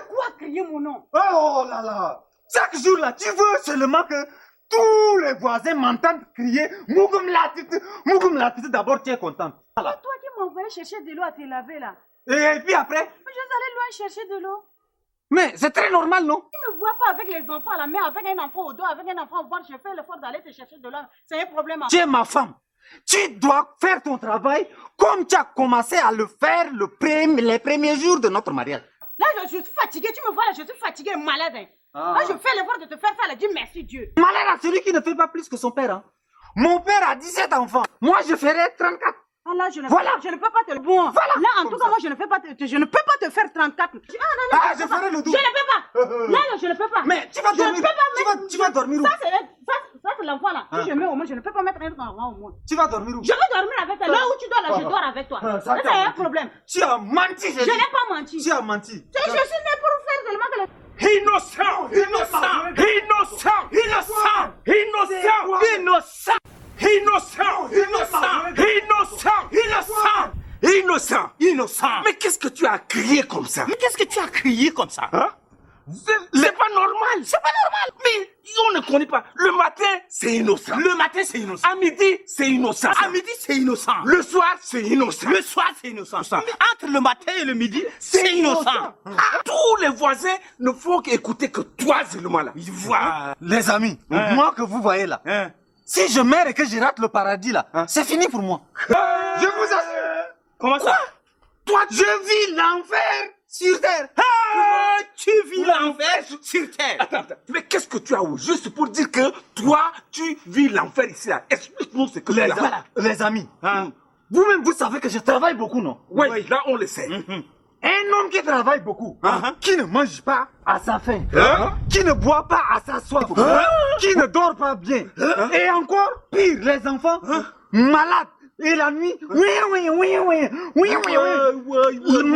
Quoi crier mon nom? Oh là là! Chaque jour là, tu veux seulement que tous les voisins m'entendent crier Mougoum la tite, d'abord tu es contente. Voilà. C'est toi qui m'as envoyé chercher de l'eau à te laver là. Et puis après? Mais je suis allée loin chercher de l'eau. Mais c'est très normal, non? Tu ne me vois pas avec les enfants à la main, avec un enfant au dos, avec un enfant au ventre, je fais l'effort d'aller te chercher de l'eau. C'est un problème. Tu es ma femme. Tu dois faire ton travail comme tu as commencé à le faire les premiers jours de notre mariage. Là, je suis fatiguée, tu me vois là, je suis fatiguée, malade. Hein. Là, je fais l'effort de te faire ça, elle a dit merci Dieu. Malheur à celui qui ne fait pas plus que son père. Hein. Mon père a 17 enfants. Moi, je ferai 34. Ah là, je ne, voilà. je ne peux pas te... Bon, voilà. Là, en tout cas, moi, je ne peux pas te faire 34. Ah, non, je ferai le double. Je ne peux pas. Non, je ne peux pas. Mais tu vas dormir. Tu vas dormir où? Ça, c'est l'enfant là. Si je mets au moins, je ne peux pas mettre un enfant au moins. Tu vas dormir où? Je vais dormir avec toi. Là où tu dors, là, je dors avec toi. Ça, c'est un problème. Tu as menti, je n'ai pas menti. Tu as menti. Je suis né pour faire seulement que le... Innocent! Mais qu'est-ce que tu as crié comme ça? Hein? C'est pas normal. Mais on ne connaît pas. Le matin, c'est innocent. À midi, c'est innocent. Le soir, c'est innocent. Entre le matin et le midi, c'est innocent. Tous les voisins ne font qu'écouter que toi seulement là. Ils voient. Les amis, moi que vous voyez là, si je meurs et que je rate le paradis là, c'est fini pour moi. Je vous assure. Comment ça? Toi, je vis l'enfer sur terre. Tu vis l'enfer sur terre. Attends. Mais qu'est-ce que tu as au juste pour dire que toi, tu vis l'enfer ici là? Explique-nous ce que tu as. Les amis, vous-même vous savez que je travaille beaucoup, non? Oui, là on le sait. Un homme qui travaille beaucoup, qui ne mange pas à sa faim, qui ne boit pas à sa soif, qui ne dort pas bien, et encore pire, les enfants malades. Et la nuit,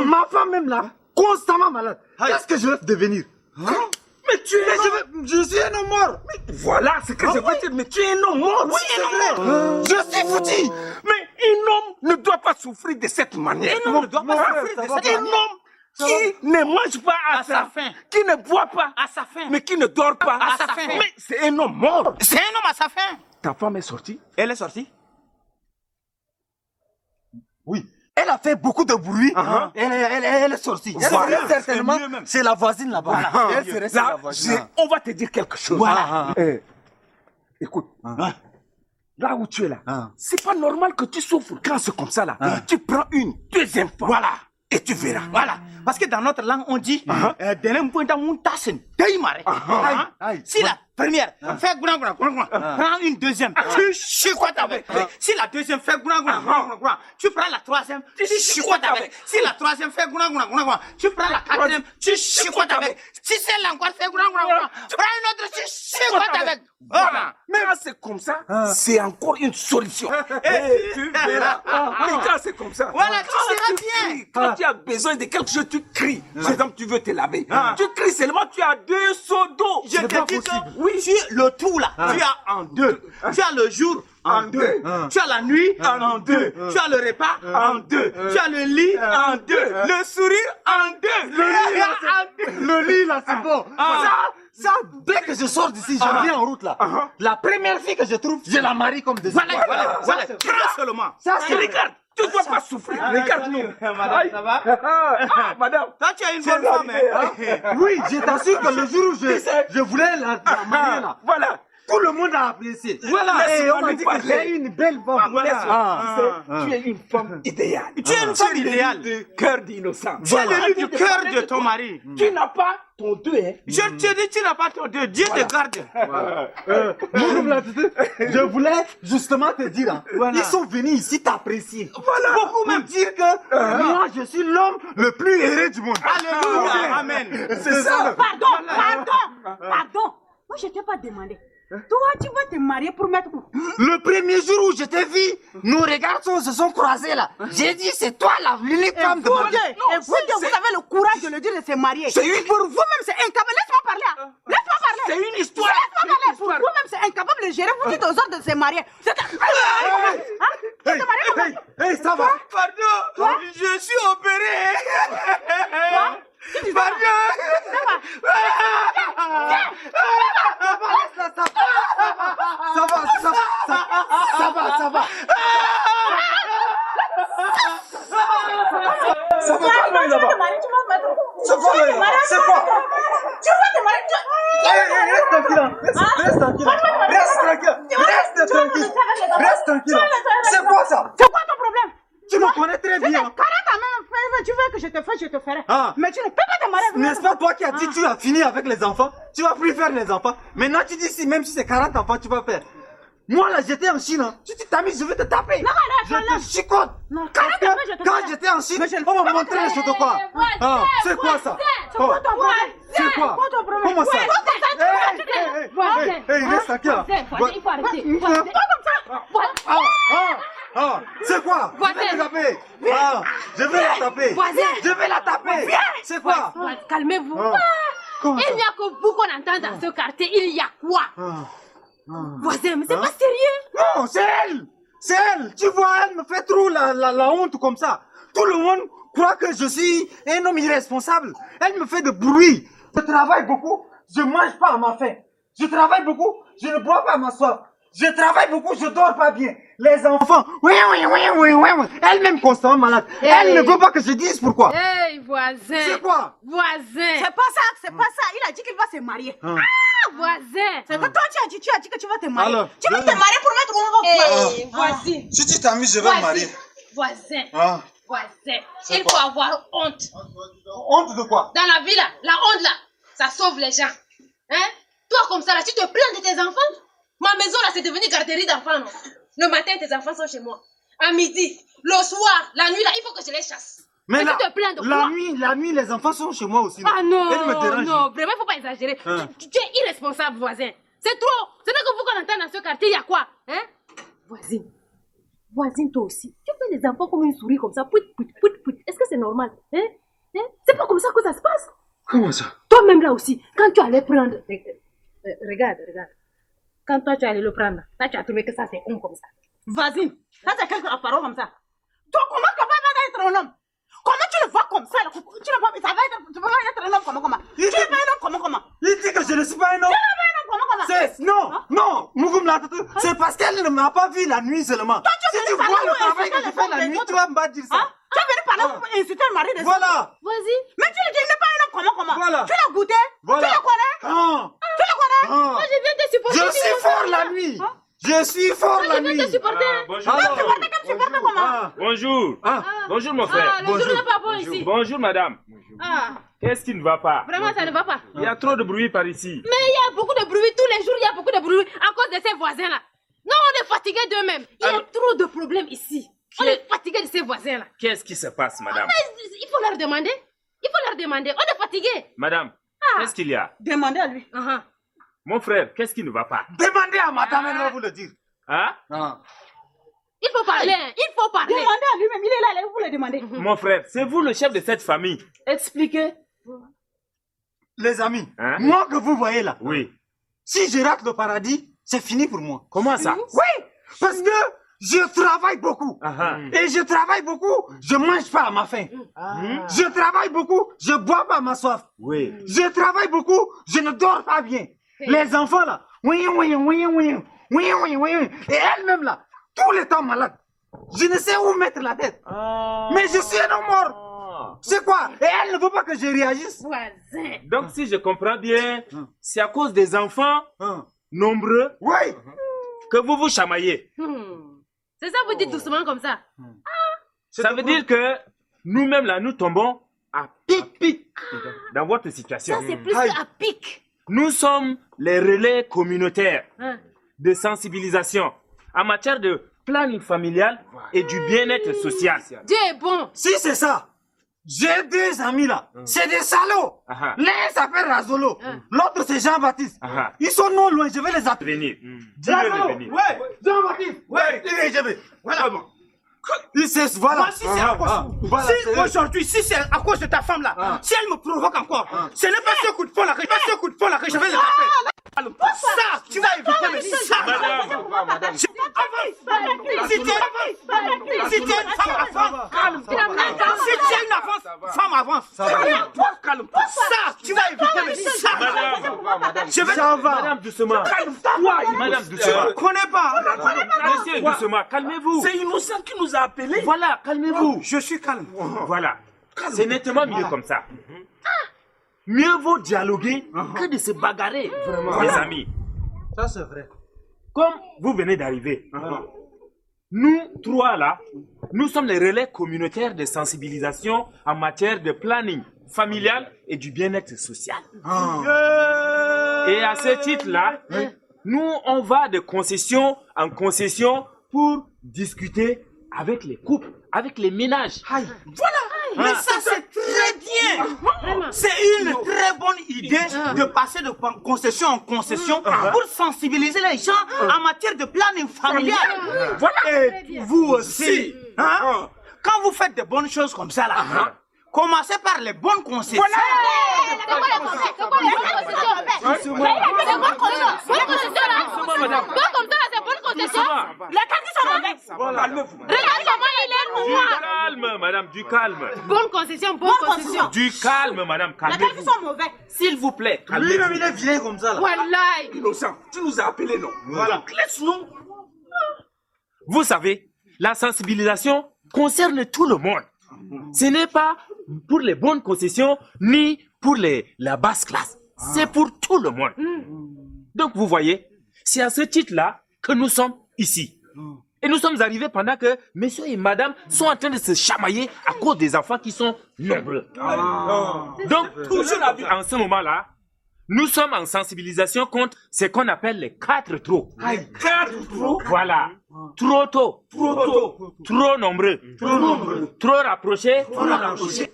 ma femme même là, constamment malade. Qu'est-ce que je vais devenir? Mais tu es... Je suis un homme mort. Voilà ce que je veux dire, mais tu es un homme mort. Oui, c'est vrai. Je suis foutu. Mais un homme ne doit pas souffrir de cette manière. Un homme ne doit pas souffrir de cette manière. Un homme qui ne mange pas à sa faim, qui ne boit pas à sa faim, mais qui ne dort pas à sa faim. Mais c'est un homme mort. C'est un homme à sa faim. Ta femme est sortie? Elle est sortie? Oui. Elle a fait beaucoup de bruit. Elle est sortie. Voilà, certainement, c'est la voisine là-bas. Elle serait la voisine. On va te dire quelque chose. Voilà. Écoute, là où tu es là, c'est pas normal que tu souffres quand c'est comme ça là. Tu prends une deuxième fois. Voilà. Et tu verras. Voilà. Parce que dans notre langue, on dit si la première fait prends une deuxième, tu chicotes avec. Si la deuxième fait tu prends la troisième, tu chicotes avec. Si la troisième fait tu prends la quatrième, tu chicotes avec. Si celle encore fait tu prends une autre, tu chicotes avec. Voilà. Mais quand c'est comme ça, c'est encore une solution. Et tu verras. Mais quand c'est comme ça, voilà, tu seras bien. Quand tu as besoin de quelque chose, tu cries. Par exemple, tu veux te laver. Tu cries seulement, tu as 2 seaux d'eau. Je te dis que oui, le tout là, tu as en 2. Tu as le jour en 2. Tu as la nuit en 2. Tu as le repas en 2. Tu as le lit en 2. Le sourire en 2. Le lit là, c'est bon. Ça, dès que je sors d'ici, je viens en route là. La première fille que je trouve, je la marie comme des... Voilà. Prends seulement. Ça, c'est... Regarde, tu ne dois pas souffrir. Regarde-nous. Madame, ça va? Madame. Toi, tu as une bonne femme. Oui, je t'assure que le jour où je voulais la marier là. Voilà. Tout le monde a apprécié. Voilà, Et on m'a laisse-moi dit lui que j'ai parler. une belle femme. Tu es une femme idéale. Tu es une femme idéale. De cœur d'innocent. Tu es l'élu du cœur de ton mari. Tu n'as pas ton deux, hein. Je te dis, tu n'as pas ton Dieu. Dieu te garde. Mouroum Latoutou, je voulais justement te dire, hein, ils sont venus ici t'apprécier. Beaucoup même dire que moi je suis l'homme le plus heureux du monde. Alléluia. Amen. C'est ça. Pardon. Moi, je t'ai pas demandé. Toi, tu vas te marier pour mettre où? Le premier jour où je t'ai vu, nos regards se sont croisés là. J'ai dit, c'est toi l'unique femme de ma vie. Et vous avez le courage de le dire de se marier. Pour vous-même, c'est incapable. Laisse-moi parler. Laisse-moi parler. C'est une histoire. Laisse-moi parler. Pour vous-même, c'est incapable de gérer. Vous dites aux autres de se marier. Hey, ça va? Pardon. Je suis opéré. Pardon. Ça va. C'est quoi? Tu vas te marier. Reste tranquille. C'est quoi ça? C'est quoi ton problème? Tu me connais très bien. Tu veux que je te fasse, je te ferai. Ah. Mais tu ne peux pas te marier avec N'est-ce pas toi qui as dit tu as fini avec les enfants? Tu vas plus faire les enfants. Maintenant tu dis si même si c'est 40 enfants tu vas faire. Moi là j'étais en Chine, hein. Tu t'es mis, je vais te taper. Non, je te chicote. Non, Parce que je te quand ferai. j'étais en Chine, Mais je le on m'a ferai. montré les photos quoi. Ah, c'est quoi ça? C'est quoi ton problème? C'est quoi? Quoi ton problème? Comment ça? Voisin. Hey, reste tranquille là. Voisin, il faut arrêter. Voisin. C'est quoi? Je vais la taper. Je vais la taper. Voisin. Je vais la taper. C'est quoi? Calmez-vous. Comment Il ça? n'y a que vous qu'on entend dans ce quartier. Il y a quoi? Voisin, mais c'est pas sérieux. Non, c'est elle. C'est elle. Tu vois, elle me fait trop la honte comme ça. Tout le monde croit que je suis un homme irresponsable. Elle me fait de bruit. Je travaille beaucoup. Je mange pas à ma faim. Je travaille beaucoup. Je ne bois pas à ma soif. Je travaille beaucoup. Je dors pas bien. Les enfants. Oui. Elle même constamment malade. Elle ne veut pas que je dise pourquoi. Hey, voisin. C'est quoi? Voisin. C'est pas ça. Il a dit qu'il va se marier. Voisin. C'est que toi, tu as dit que tu vas te marier. Alors, Tu vas te marier pour mettre où? Hey, voisin. Si tu t'amuses, je vais me marier. Voisin. Voisin. Il faut avoir honte. Honte de quoi? Dans la vie là, la honte là, ça sauve les gens. Hein? Toi comme ça là, tu te plains de tes enfants? Ma maison là, c'est devenu garderie d'enfants, non? Le matin, tes enfants sont chez moi. À midi, le soir, la nuit là, il faut que je les chasse. Mais tu te plains de la quoi? nuit, les enfants sont chez moi aussi. Ah non, Elle me dérange. non, vraiment, il faut pas exagérer. Tu es irresponsable, voisin. C'est trop. C'est là que vous qu'on entend dans ce quartier, il y a quoi? Hein? Voisine, toi aussi. Tu fais les enfants comme une souris, comme ça. Pouit. Est-ce que c'est normal? Hein? C'est pas comme ça que ça se passe. Comment ça? Toi-même là aussi, quand tu allais prendre... Regarde. Quand toi tu allais le prendre, là, tu as trouvé que ça c'est homme comme ça. Vas-y. Ça, c'est quelque parole comme ça. Toi, comment tu vas être un homme? Comment tu le vois comme ça? Tu vas être un homme comment? Tu es pas un homme comment? Il dit que je ne suis pas un homme. Non, Mougoum Latoutou, c'est parce qu'elle ne m'a pas vu la nuit seulement. Si tu vois le travail que je fais la nuit, tu vas me dire ça. Tu es venu parler pour insulter le mari de Voilà. Vas-y. Mais tu le dis, il n'est pas un homme comment? Voilà. Tu l'as goûté? Voilà. Tu le connais? Tu le connais? Moi je viens te supporter. Je suis fort la nuit. Je suis fort la Je viens nuit. te supporter. Bonjour. Bonjour. Bonjour mon frère. Ah, le jour n'est pas bon ici. Bonjour madame. Ah, Qu'est-ce qui ne va pas? vraiment ça ne va pas. Il y a trop de bruit par ici. Mais il y a beaucoup de bruit, tous les jours il y a beaucoup de bruit à cause de ces voisins-là. Non, on est fatigué d'eux-mêmes. Il y a Alors- trop de problèmes ici. On est fatigué de ces voisins-là. Qu'est-ce qui se passe madame? Il faut leur demander. On est fatigué. Madame, qu'est-ce qu'il y a? Demandez à lui. Mon frère, qu'est-ce qui ne va pas? Demandez à madame, elle va vous le dire. Hein? Il faut parler. Demandez à lui-même, il est là, vous le demandez. Mon frère, c'est vous le chef de cette famille. Expliquez. Les amis, Hein? moi que vous voyez là, Oui. si je rate le paradis, c'est fini pour moi. Comment ça? Oui, parce que je travaille beaucoup. Et je travaille beaucoup, je mange pas à ma faim. Je travaille beaucoup, je bois pas à ma soif. Oui. Je travaille beaucoup, je ne dors pas bien. Les enfants là, oui. Et elle-même là, tout le temps malade. Je ne sais où mettre la tête. Mais je suis un homme mort. C'est quoi? Et elle ne veut pas que je réagisse. Voisin. Donc si je comprends bien, c'est à cause des enfants nombreux, Oui. que vous vous chamaillez. C'est ça, vous dites doucement comme ça. Ça veut dire que nous-mêmes, là, nous tombons à pic dans votre situation. Ça, c'est plus qu'à pic. Nous sommes les relais communautaires Hein. de sensibilisation en matière de planning familial et du bien-être social. Dieu est bon. Si c'est ça, j'ai deux amis là. C'est des salauds. Ah. L'un s'appelle Razolo. L'autre c'est Jean-Baptiste. Ah. Ils sont non loin, je vais les appeler. Venir. Dis-le de venir. Ouais, Jean-Baptiste. Ouais, je vais. Voilà. Voilà. Moi, si c'est à cause, Voilà, si c'est- aujourd'hui, si c'est à cause de ta femme là, si elle me provoque encore, ce n'est pas ce coup de poing là que je vais le taper. Alors, ça, tu vas éviter, mais ça, Madame, si tu es une femme, avance. Si tu es une femme, avance. Calme. Ça, tu vas éviter, mais ça, madame, je vais. Ça va. madame, doucement. Madame, Je doucement. ne connais pas. Monsieur, doucement, calmez-vous. C'est Innocent qui nous a appelés. Voilà, calmez-vous. Je suis calme. Voilà. C'est nettement mieux comme ça. Mieux vaut dialoguer que de se bagarrer, mes amis. Ça c'est vrai. Comme vous venez d'arriver, nous trois là, nous sommes les relais communautaires de sensibilisation en matière de planning familial et du bien-être social. Et à ce titre-là, nous, on va de concession en concession pour discuter avec les couples, avec les ménages. Mais ça, c'est très bien. C'est une très bonne idée de passer de concession en concession pour sensibiliser les gens en matière de planning familial. Voilà. Et vous aussi, hein, quand vous faites de bonnes choses comme ça, là, commencez par les bonnes concessions. Du calme, madame, du calme. Bonne concession, bonne concession. Du calme, madame, Les calculs calmez-vous. sont mauvais. S'il vous plaît, Lui-même calmez-vous. il est vilain comme ça là. Wallahi. Innocent, tu nous as appelés, non? Voilà. Laisse-nous. Vous savez, la sensibilisation concerne tout le monde. Ce n'est pas pour les bonnes concessions ni pour la basse classe. C'est pour tout le monde. Donc vous voyez, c'est à ce titre-là que nous sommes ici. Et nous sommes arrivés pendant que monsieur et madame sont en train de se chamailler à cause des enfants qui sont nombreux. Donc, toujours en ce moment-là, nous sommes en sensibilisation contre ce qu'on appelle les 4 trop. 4 trop. Voilà. Trop tôt. Trop nombreux. Trop rapprochés.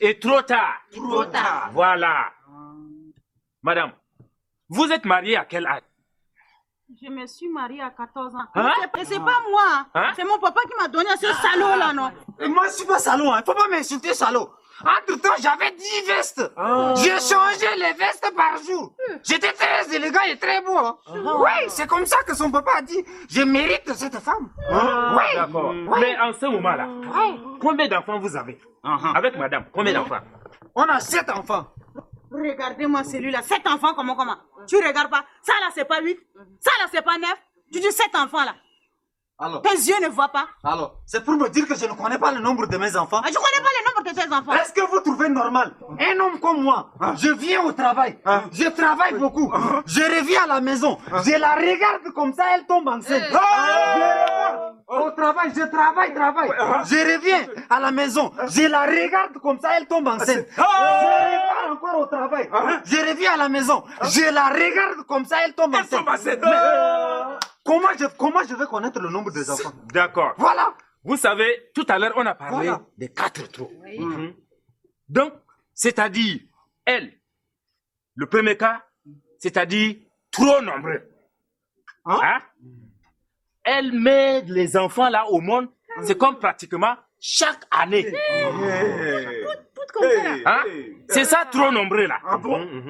Et trop tard. Voilà. Madame, vous êtes mariée à quel âge? Je me suis mariée à 14 ans. Hein? C'est pas moi. Hein? C'est mon papa qui m'a donné à ce salaud là, non? Et moi je suis pas salaud, hein. Faut pas m'insulter salaud. Entre temps j'avais 10 vestes. J'ai changé les vestes par jour. J'étais très élégant et très beau. Hein. Oui, c'est comme ça que son papa a dit, je mérite cette femme. Oui. D'accord. Mais en ce moment-là, combien d'enfants vous avez? Avec madame, combien d'enfants? On a 7 enfants. Regardez-moi celui-là, 7 enfants, comment? Tu regardes pas? Ça là, c'est pas 8. Ça là, c'est pas 9. Tu dis 7 enfants là. Alors, Tes yeux ne voient pas. c'est pour me dire que je ne connais pas le nombre de mes enfants. Je connais pas le nombre de tes enfants. Est-ce que vous trouvez normal? Un homme comme moi, je viens au travail, je travaille beaucoup, je reviens à la maison, je la regarde comme ça, elle tombe enceinte. Je repars au travail, je travaille, je reviens à la maison, je la regarde comme ça, elle tombe enceinte. Je repars encore au travail, je reviens à la maison, je la regarde comme ça, elle tombe enceinte. Comment je vais connaître le nombre des enfants? D'accord. Voilà. Vous savez, tout à l'heure, on a parlé des 4 trop. Donc, c'est-à-dire, elle, le premier cas, c'est-à-dire trop nombreux. Hein? Elle met les enfants là au monde, c'est comme pratiquement chaque année. Hein? C'est ça, trop nombreux là.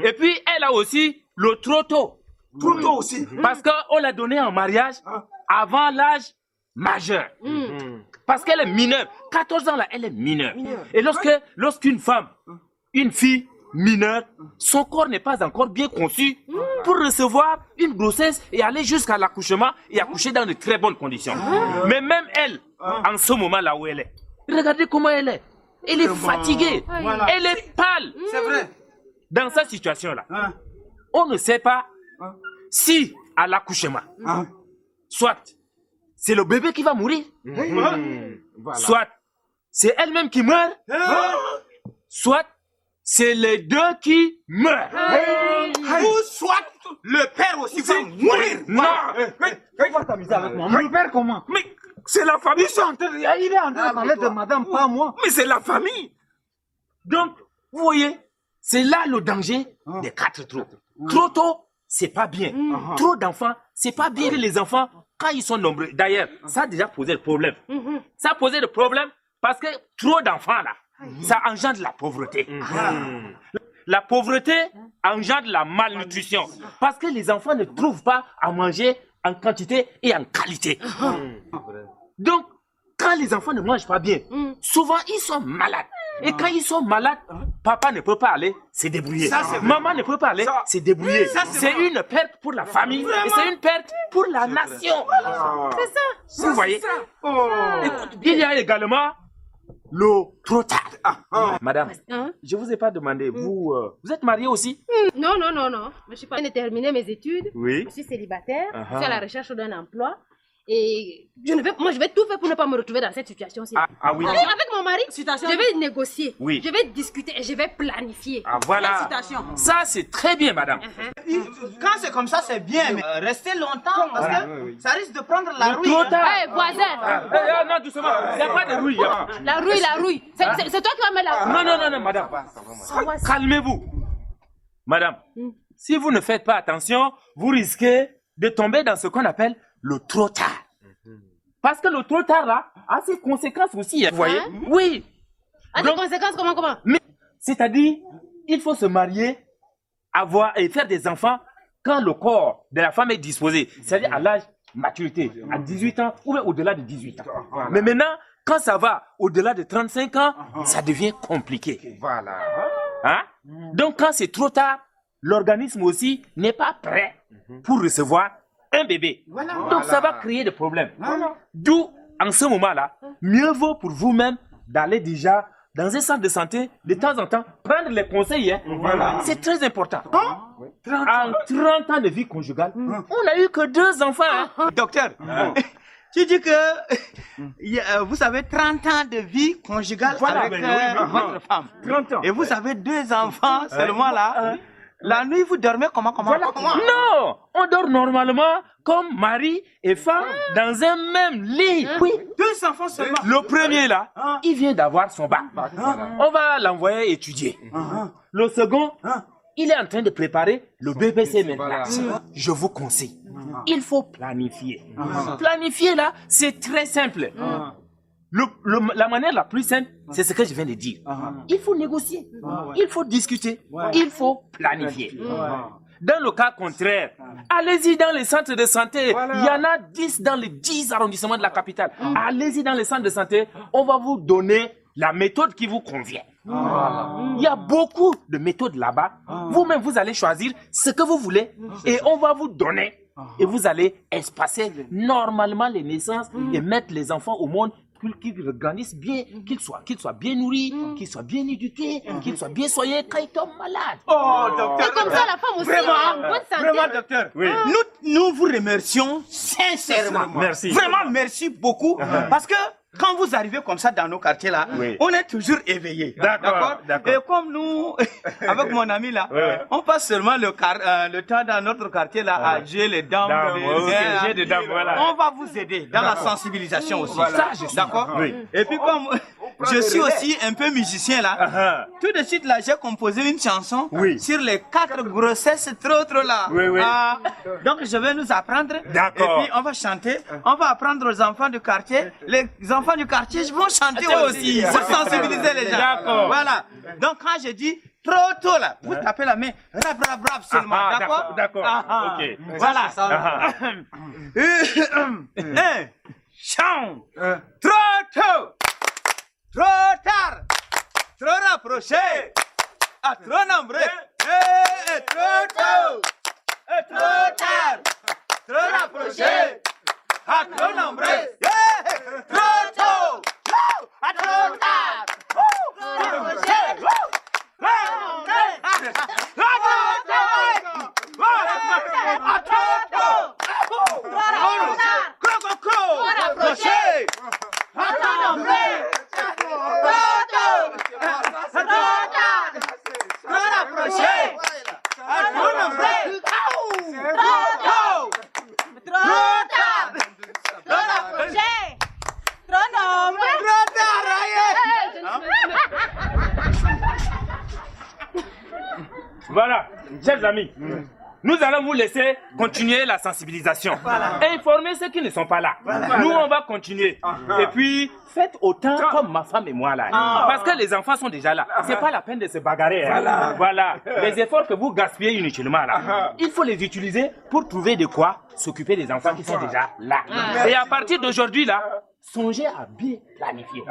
Et puis, elle a aussi le trop tôt. Trop tôt aussi. Parce qu'on l'a donné en mariage avant l'âge majeur. Parce qu'elle est mineure. 14 ans là, elle est mineure. Et lorsqu'une femme, une fille mineure, son corps n'est pas encore bien conçu pour recevoir une grossesse et aller jusqu'à l'accouchement et accoucher dans de très bonnes conditions. Mais même elle, en ce moment là où elle est, regardez comment elle est. Elle est fatiguée. Elle est pâle. C'est vrai. Dans cette situation là, on ne sait pas si à l'accouchement. Soit c'est le bébé qui va mourir, soit c'est elle-même qui meurt, soit c'est les deux qui meurent. Ou soit le père aussi va mourir. Non, Tu vas t'amuser avec moi. Mon père, comment? mais c'est la famille. Il est en train de parler de madame, pas moi. Mais c'est la famille. Donc, vous voyez, c'est là le danger des 4 trop. Trop tôt, c'est pas bien. Trop d'enfants, c'est pas bien. Les enfants, quand ils sont nombreux, d'ailleurs, ça a déjà posé le problème. Ça a posé le problème parce que trop d'enfants, là, ça engendre la pauvreté. La pauvreté engendre la malnutrition parce que les enfants ne trouvent pas à manger en quantité et en qualité. Donc, quand les enfants ne mangent pas bien, souvent ils sont malades. Et quand ils sont malades, papa ne peut pas aller se débrouiller. Maman ne peut pas aller se débrouiller. C'est une perte pour la famille et c'est une perte pour la nation. C'est ça. Vous voyez? Écoute, il y a également le trop tard. Madame, je vous ai pas demandé, vous êtes mariée aussi? Non, non, non, non. Je suis pas terminé mes études. Oui. Je suis célibataire. Je suis à la recherche d'un emploi. Et je vais tout faire pour ne pas me retrouver dans cette situation-ci. Ah oui. Avec mon mari, Citation. je vais négocier. Oui. Je vais discuter et je vais planifier. Ah voilà. Citation. Ça c'est très bien, madame. Quand c'est comme ça, c'est bien, mais rester longtemps parce que ça risque de prendre la rouille. Trop tard. Hé, voisin. Non, doucement. Il n'y a pas de rouille. La rouille, la rouille. C'est toi qui vas mettre la rouille. Non, madame. Calmez-vous. Madame, si vous ne faites pas attention, vous risquez de tomber dans ce qu'on appelle le trop tard. Parce que le trop tard, là, a ses conséquences aussi. Vous voyez? Oui. A des conséquences comment? Mais, c'est-à-dire, il faut se marier, avoir et faire des enfants quand le corps de la femme est disposé. C'est-à-dire à l'âge maturité, à 18 ans ou même au-delà de 18 ans. Mais maintenant, quand ça va au-delà de 35 ans, ça devient compliqué. Voilà. Hein? Donc, quand c'est trop tard, l'organisme aussi n'est pas prêt pour recevoir un bébé. Donc, ça va créer des problèmes. D'où, en ce moment-là, mieux vaut pour vous-même d'aller déjà dans un centre de santé, de temps en temps, prendre les conseils. C'est très important. En 30 ans de vie conjugale, on n'a eu que 2 enfants. Docteur, tu dis que vous avez 30 ans de vie conjugale avec votre femme. 30 ans. Et vous avez 2 enfants seulement là. La nuit, vous dormez comment? Non, on dort normalement comme mari et femme dans un même lit. Oui. 2 enfants seulement. Le premier là, il vient d'avoir son bac. On va l'envoyer étudier. Le second, il est en train de préparer le BPC maintenant. Je vous conseille, il faut planifier. Planifier là, c'est très simple. La manière la plus simple, c'est ce que je viens de dire. Il faut négocier, il faut discuter, il faut planifier. Dans le cas contraire, allez-y dans les centres de santé. Il y en a 10 dans les 10 arrondissements de la capitale. Allez-y dans les centres de santé. On va vous donner la méthode qui vous convient. Il y a beaucoup de méthodes là-bas. Vous-même, vous allez choisir ce que vous voulez et on va vous donner. Et vous allez espacer normalement les naissances et mettre les enfants au monde qu'ils grandissent bien, qu'ils soient bien nourris, qu'ils soient bien éduqués, qu'ils soient bien soignés quand ils tombent malades. Oh, docteur. Et comme ça, la femme aussi est en bonne santé. Vraiment, docteur. Oui. Nous vous remercions sincèrement. Merci. Vraiment, merci beaucoup. Parce que quand vous arrivez comme ça dans nos quartiers là, on est toujours éveillés. D'accord. Et comme nous, avec mon ami là, on passe seulement le temps dans notre quartier là à jouer les dames. On va vous aider dans la sensibilisation aussi. Ça, je suis d'accord. Et puis comme je suis aussi un peu musicien là, tout de suite là, j'ai composé une chanson sur les 4 grossesses trop là. Donc je vais nous apprendre. D'accord. Et puis on va chanter. On va apprendre aux enfants du quartier. Les enfants du quartier vont chanter aussi pour sensibiliser les gens. D'accord. Voilà. Donc quand je dis trop tôt là, vous tapez la main, rap seulement. D'accord. D'accord. Ok. Voilà. Chant. Trop tôt. Trop tard. Trop rapproché. À trop nombreux. Trop tôt. Trop tard. Trop rapproché. À trop nombreux. Trop tôt. À trop tard. Trop rapproché. À trop tôt. Voilà, chers amis, nous allons vous laisser continuer la sensibilisation. Informer ceux qui ne sont pas là. Nous, on va continuer. Et puis, faites autant comme ma femme et moi là. Parce que les enfants sont déjà là. C'est pas la peine de se bagarrer. Hein. Voilà. Les efforts que vous gaspillez inutilement là, il faut les utiliser pour trouver de quoi s'occuper des enfants qui sont déjà là. Et à partir d'aujourd'hui là, songez à bien planifier.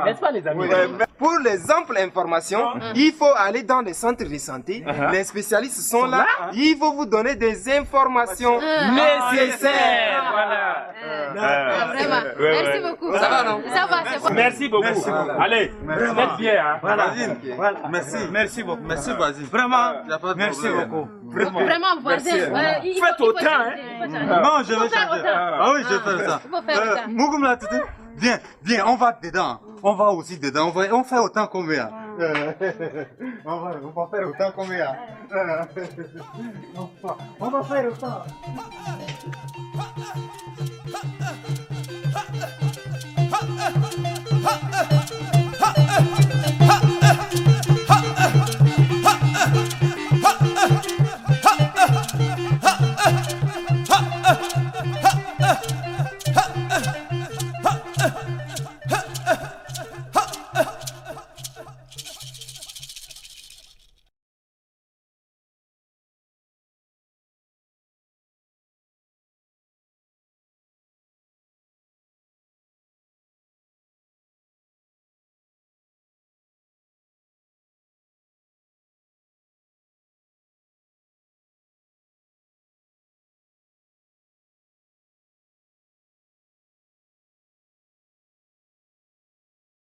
N'est-ce pas les amis? Pour les amples informations, il faut aller dans les centres de santé. Les spécialistes sont là. Ils vont vous donner des informations nécessaires. Voilà. Vraiment. Merci beaucoup. Ça va, non? Ça va, c'est bon. Merci beaucoup. Allez, faites bien. Hein. Voilà. Merci beaucoup. Merci, vas-y. Vraiment, merci beaucoup. Vraiment, voisin. Faites autant, hein. Non, je vais changer. Ah oui, je vais faire ça. Il faut faire autant. Mougoum là, viens, on va dedans. On va aussi dedans. On fait autant combien? On va faire autant combien? On va faire autant.